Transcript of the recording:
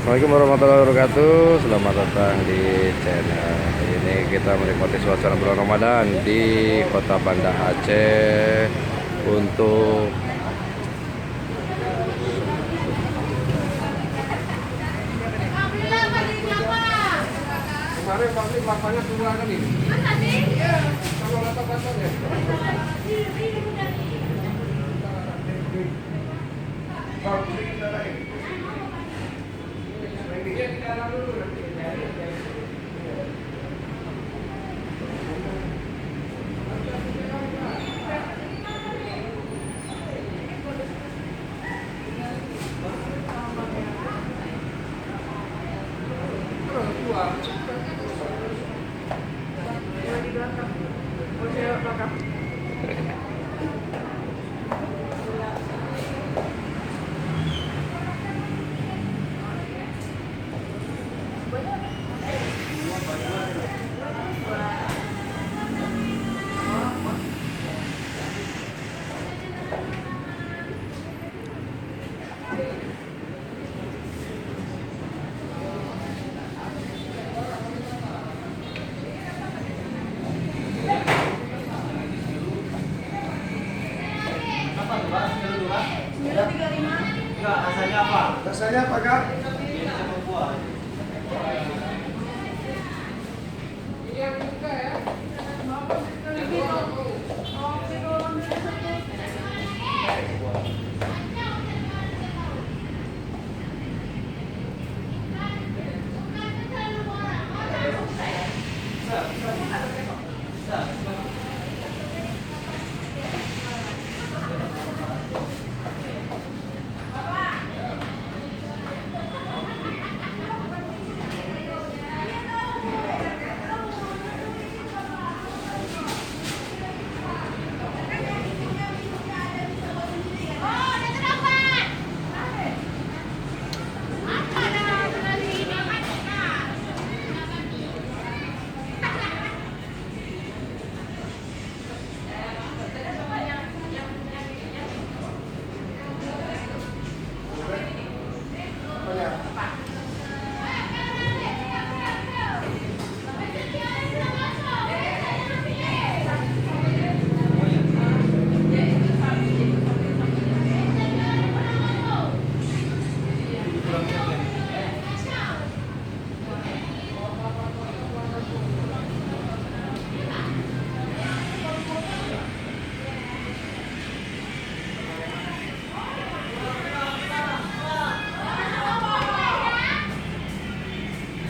Assalamualaikum warahmatullahi wabarakatuh. Selamat datang di channel ini. Kita menikmati suasana bulan Ramadan di Kota Banda Aceh untuk kemarin pabrik bapaknya turun nih. Mana nih? Iya, kalau laptop ya. Enggak, rasanya apa? Rasanya apa, Kak? Ini sama buah.